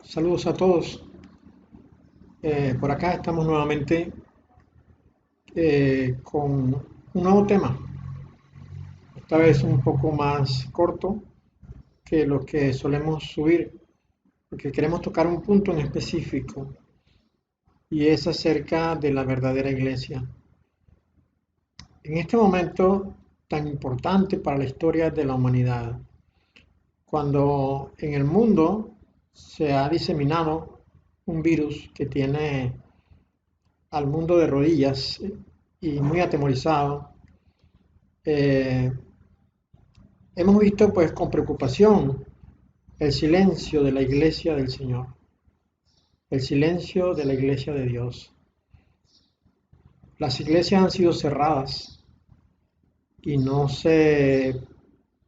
Saludos a todos. Por acá estamos nuevamente con un nuevo tema, esta vez un poco más corto que lo que solemos subir, porque queremos tocar un punto en específico y es acerca de la verdadera iglesia. En este momento tan importante para la historia de la humanidad, cuando en el mundo se ha diseminado un virus que tiene al mundo de rodillas y muy atemorizado. Eh, Hemos visto pues con preocupación el silencio de la iglesia del Señor, el silencio de la iglesia de Dios. Las iglesias han sido cerradas y no se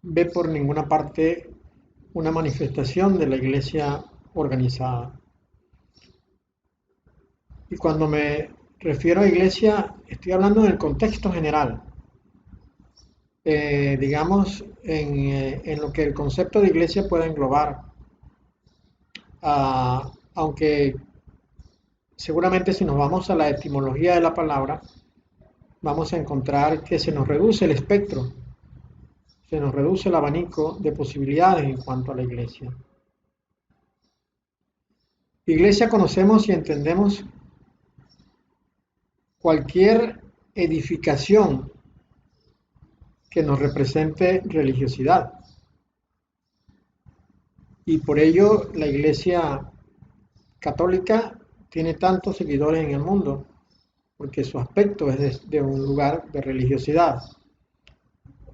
ve por ninguna parte una manifestación de la iglesia organizada. Y cuando me refiero a iglesia, estoy hablando en el contexto general, digamos, en lo que el concepto de iglesia puede englobar, aunque seguramente si nos vamos a la etimología de la palabra, vamos a encontrar que se nos reduce el espectro, se nos reduce el abanico de posibilidades en cuanto a la iglesia. Iglesia conocemos y entendemos cualquier edificación que nos represente religiosidad. Y por ello la iglesia católica tiene tantos seguidores en el mundo, porque su aspecto es de un lugar de religiosidad.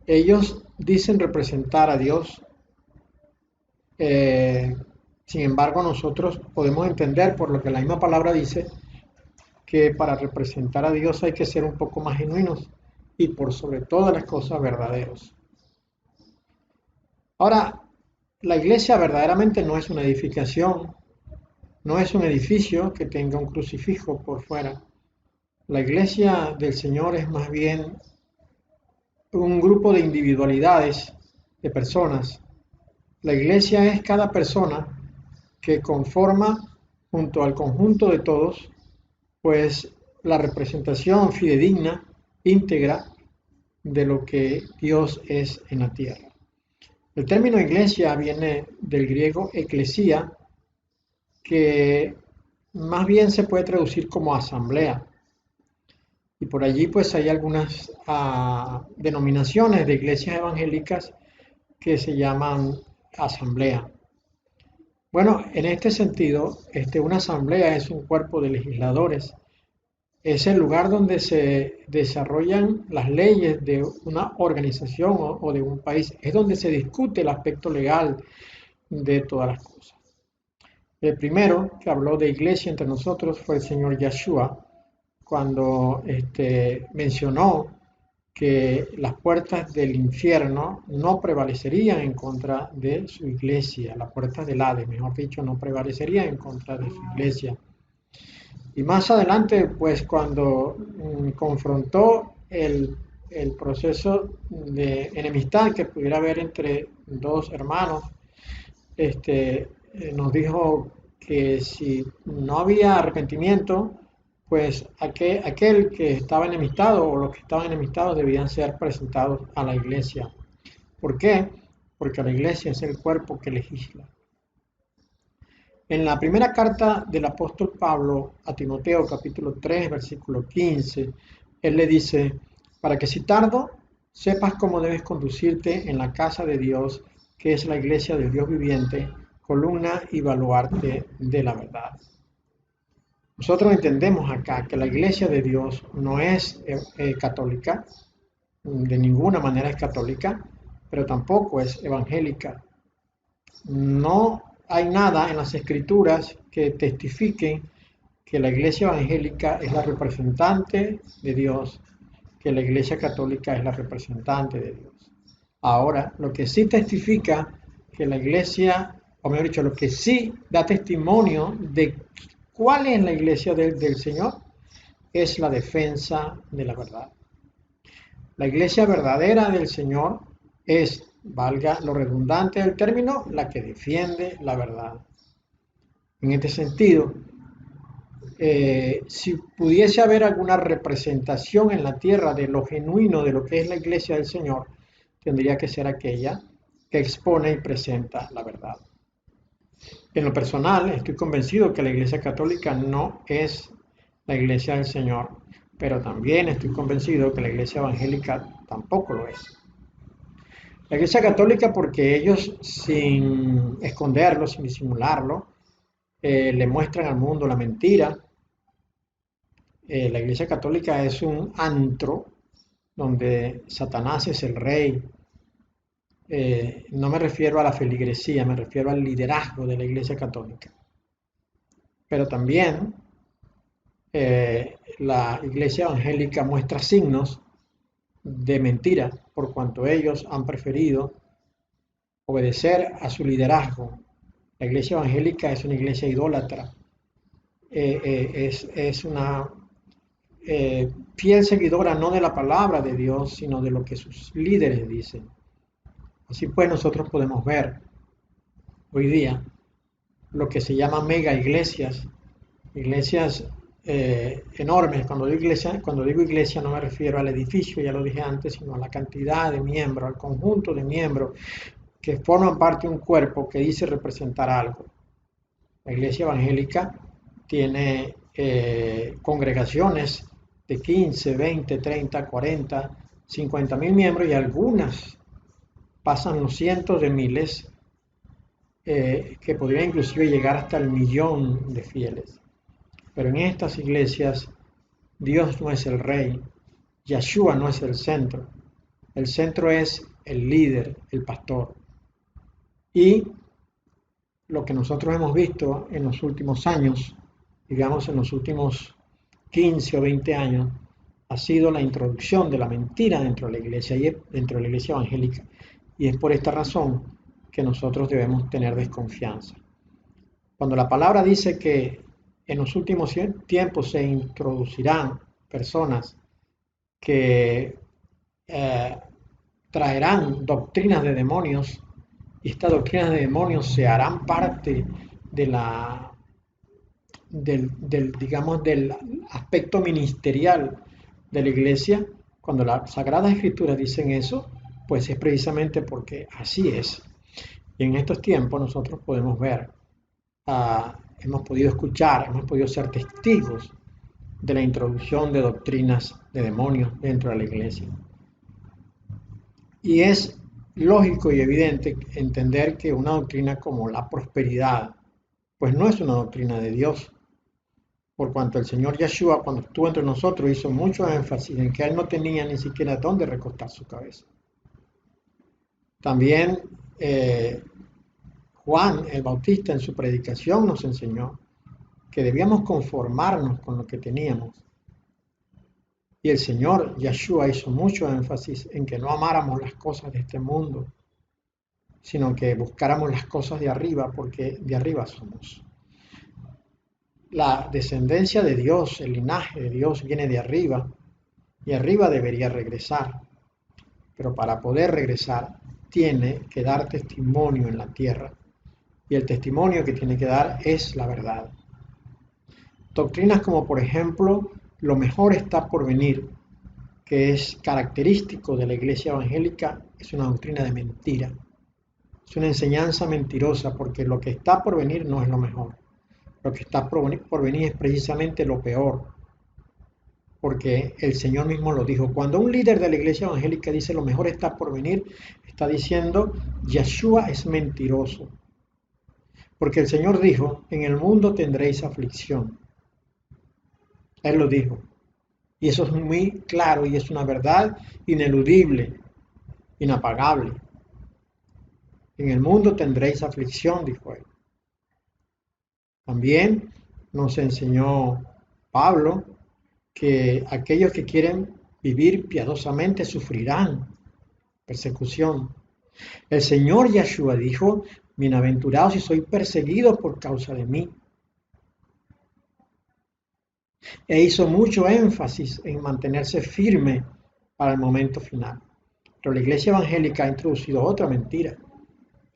Ellos dicen representar a Dios, eh, sin embargo nosotros podemos entender por lo que la misma palabra dice, que para representar a Dios hay que ser un poco más genuinos y por sobre todas las cosas verdaderos. Ahora, la iglesia verdaderamente no es una edificación, no es un edificio que tenga un crucifijo por fuera. La iglesia del Señor es más bien un grupo de individualidades, de personas. La iglesia es cada persona que conforma junto al conjunto de todos, pues la representación fidedigna, íntegra de lo que Dios es en la tierra. El término iglesia viene del griego eclesia, que más bien se puede traducir como asamblea. Y por allí pues hay algunas denominaciones de iglesias evangélicas que se llaman asamblea. Bueno, en este sentido, una asamblea es un cuerpo de legisladores. Es el lugar donde se desarrollan las leyes de una organización o de un país. Es donde se discute el aspecto legal de todas las cosas. El primero que habló de iglesia entre nosotros fue el señor Yeshua, cuando mencionó que las puertas del infierno no prevalecerían en contra de su iglesia, las puertas del Hades, mejor dicho, no prevalecerían en contra de su iglesia. Y más adelante, pues cuando confrontó el proceso de enemistad que pudiera haber entre dos hermanos, nos dijo que si no había arrepentimiento, pues aquel que estaba enemistado o los que estaban enemistados debían ser presentados a la iglesia. ¿Por qué? Porque la iglesia es el cuerpo que legisla. En la primera carta del apóstol Pablo a Timoteo, capítulo 3, versículo 15, él le dice, para que si tardo, sepas cómo debes conducirte en la casa de Dios, que es la iglesia del Dios viviente, columna y baluarte de la verdad. Nosotros entendemos acá que la iglesia de Dios no es católica, de ninguna manera es católica, pero tampoco es evangélica. No hay nada en las escrituras que testifiquen que la iglesia evangélica es la representante de Dios, que la iglesia católica es la representante de Dios. Ahora, lo que sí testifica que la iglesia, o mejor dicho, lo que sí da testimonio de cuál es la iglesia del Señor, es la defensa de la verdad. La iglesia verdadera del Señor es, valga lo redundante del término, la que defiende la verdad. En este sentido, si pudiese haber alguna representación en la tierra de lo genuino de lo que es la iglesia del Señor, tendría que ser aquella que expone y presenta la verdad. En lo personal, estoy convencido que la Iglesia Católica no es la Iglesia del Señor, pero también estoy convencido que la Iglesia Evangélica tampoco lo es. La Iglesia Católica porque ellos, sin esconderlo, sin disimularlo, le muestran al mundo la mentira. La Iglesia Católica es un antro donde Satanás es el rey. No me refiero a la feligresía, me refiero al liderazgo de la Iglesia Católica. Pero también la Iglesia Evangélica muestra signos de mentira por cuanto ellos han preferido obedecer a su liderazgo. La Iglesia Evangélica es una iglesia idólatra, es una fiel seguidora no de la palabra de Dios, sino de lo que sus líderes dicen. Así pues, nosotros podemos ver hoy día lo que se llama mega iglesias, iglesias enormes. Cuando digo iglesia no me refiero al edificio, ya lo dije antes, sino a la cantidad de miembros, al conjunto de miembros que forman parte de un cuerpo que dice representar algo. La iglesia evangélica tiene congregaciones de 15, 20, 30, 40, 50 mil miembros y algunas pasan los cientos de miles que podrían inclusive llegar hasta el millón de fieles. Pero en estas iglesias Dios no es el rey, Yeshua no es el centro es el líder, el pastor. Y lo que nosotros hemos visto en los últimos años, digamos en los últimos 15 o 20 años, ha sido la introducción de la mentira dentro de la iglesia y dentro de la iglesia evangélica. Y es por esta razón que nosotros debemos tener desconfianza. Cuando la palabra dice que en los últimos tiempos se introducirán personas que traerán doctrinas de demonios y estas doctrinas de demonios se harán parte de digamos, del aspecto ministerial de la iglesia. Cuando las Sagradas Escrituras dicen eso, pues es precisamente porque así es. Y en estos tiempos nosotros podemos ver, hemos podido escuchar, hemos podido ser testigos de la introducción de doctrinas de demonios dentro de la iglesia. Y es lógico y evidente entender que una doctrina como la prosperidad, pues no es una doctrina de Dios, por cuanto el Señor Yeshua, cuando estuvo entre nosotros, hizo mucho énfasis en que Él no tenía ni siquiera dónde recostar su cabeza. También Juan el Bautista en su predicación nos enseñó que debíamos conformarnos con lo que teníamos. Y el Señor Yeshua hizo mucho énfasis en que no amáramos las cosas de este mundo, sino que buscáramos las cosas de arriba, porque de arriba somos. La descendencia de Dios, el linaje de Dios viene de arriba, y arriba debería regresar. Pero para poder regresar, tiene que dar testimonio en la tierra. Y el testimonio que tiene que dar es la verdad. Doctrinas como, por ejemplo, lo mejor está por venir, que es característico de la iglesia evangélica, es una doctrina de mentira. Es una enseñanza mentirosa porque lo que está por venir no es lo mejor. Lo que está por venir es precisamente lo peor. Porque el Señor mismo lo dijo. Cuando un líder de la iglesia evangélica dice lo mejor está por venir, está diciendo Yeshua es mentiroso. Porque el Señor dijo, en el mundo tendréis aflicción. Él lo dijo. Y eso es muy claro y es una verdad ineludible, inapagable. En el mundo tendréis aflicción, dijo él. También nos enseñó Pablo que aquellos que quieren vivir piadosamente sufrirán persecución. El Señor Yeshua dijo, bienaventurados si sois perseguidos por causa de mí. E hizo mucho énfasis en mantenerse firme para el momento final. Pero la iglesia evangélica ha introducido otra mentira.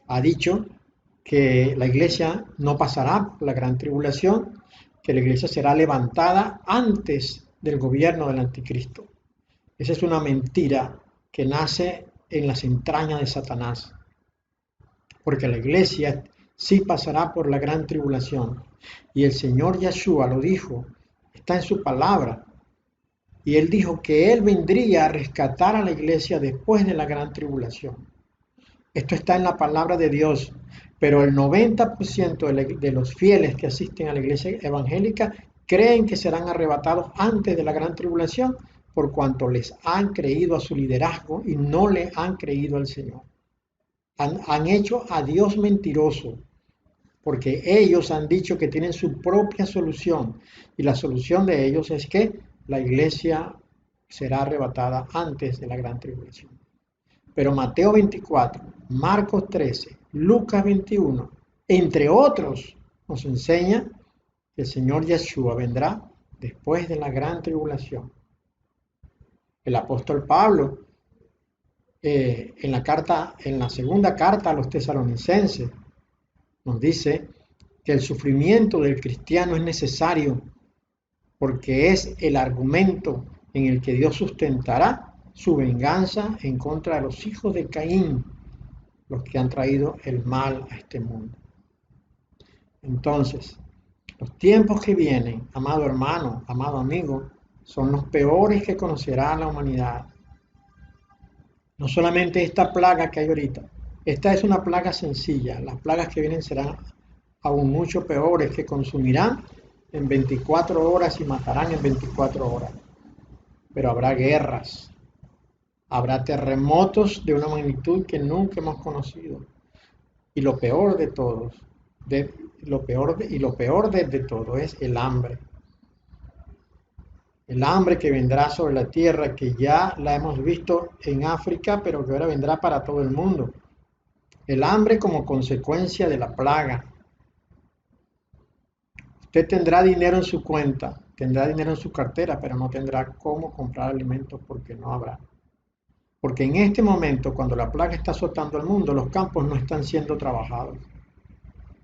Ha dicho que la iglesia no pasará por la gran tribulación, que la iglesia será levantada antes del gobierno del anticristo. Esa es una mentira que nace en las entrañas de Satanás, porque la iglesia sí pasará por la gran tribulación. Y el Señor Yeshua lo dijo, está en su palabra, y él dijo que él vendría a rescatar a la iglesia después de la gran tribulación. Esto está en la palabra de Dios, pero el 90% de los fieles que asisten a la iglesia evangélica creen que serán arrebatados antes de la gran tribulación por cuanto les han creído a su liderazgo y no le han creído al Señor. Han hecho a Dios mentiroso, porque ellos han dicho que tienen su propia solución, y la solución de ellos es que la iglesia será arrebatada antes de la gran tribulación. Pero Mateo 24, Marcos 13, Lucas 21, entre otros, nos enseña que el Señor Yeshua vendrá después de la gran tribulación. El apóstol Pablo, en la segunda carta a los tesalonicenses, nos dice que el sufrimiento del cristiano es necesario porque es el argumento en el que Dios sustentará su venganza en contra de los hijos de Caín, los que han traído el mal a este mundo. Entonces, los tiempos que vienen, amado hermano, amado amigo, son los peores que conocerá la humanidad. No solamente esta plaga que hay ahorita, esta es una plaga sencilla, las plagas que vienen serán aún mucho peores, que consumirán en 24 horas y matarán en 24 horas. Pero habrá guerras, habrá terremotos de una magnitud que nunca hemos conocido. Y lo peor de todos, lo peor de todo es el hambre. El hambre que vendrá sobre la tierra, que ya la hemos visto en África, pero que ahora vendrá para todo el mundo. El hambre como consecuencia de la plaga. Usted tendrá dinero en su cuenta, tendrá dinero en su cartera, pero no tendrá cómo comprar alimentos porque no habrá. Porque en este momento, cuando la plaga está azotando al mundo, los campos no están siendo trabajados.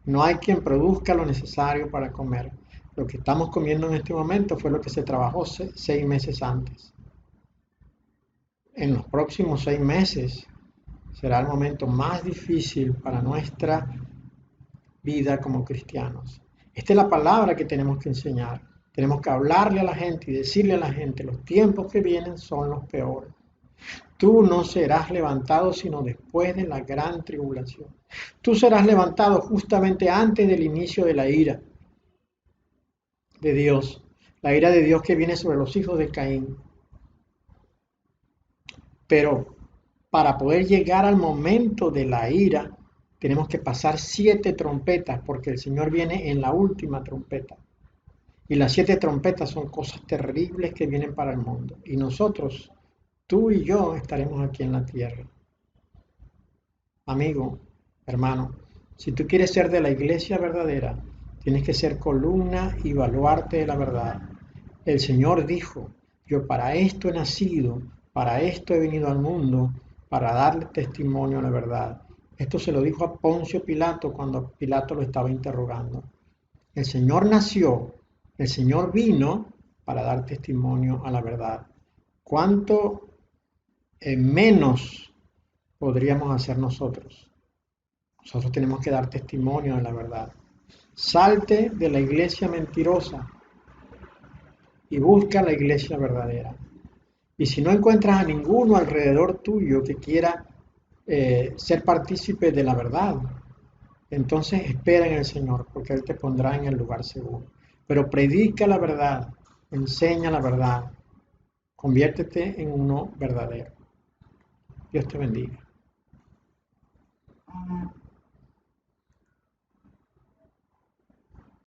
No hay quien produzca lo necesario para comer. Lo que estamos comiendo en este momento fue lo que se trabajó 6 meses antes. En los próximos 6 meses será el momento más difícil para nuestra vida como cristianos. Esta es la palabra que tenemos que enseñar. Tenemos que hablarle a la gente y decirle a la gente, los tiempos que vienen son los peores. Tú no serás levantado sino después de la gran tribulación. Tú serás levantado justamente antes del inicio de la ira de Dios. La ira de Dios que viene sobre los hijos de Caín. Pero para poder llegar al momento de la ira, tenemos que pasar 7 trompetas, porque el Señor viene en la última trompeta. Y las 7 trompetas son cosas terribles que vienen para el mundo. Y nosotros, tú y yo, estaremos aquí en la tierra. Amigo, hermano, si tú quieres ser de la iglesia verdadera, tienes que ser columna y baluarte de la verdad. El Señor dijo, yo para esto he nacido, para esto he venido al mundo, para darle testimonio a la verdad. Esto se lo dijo a Poncio Pilato cuando Pilato lo estaba interrogando. El Señor nació, el Señor vino para dar testimonio a la verdad. ¿Cuánto menos podríamos hacer nosotros? Nosotros tenemos que dar testimonio de la verdad. Salte de la iglesia mentirosa y busca la iglesia verdadera. Y si no encuentras a ninguno alrededor tuyo que quiera ser partícipe de la verdad, entonces espera en el Señor, porque Él te pondrá en el lugar seguro. Pero predica la verdad, enseña la verdad, conviértete en uno verdadero. Dios te bendiga.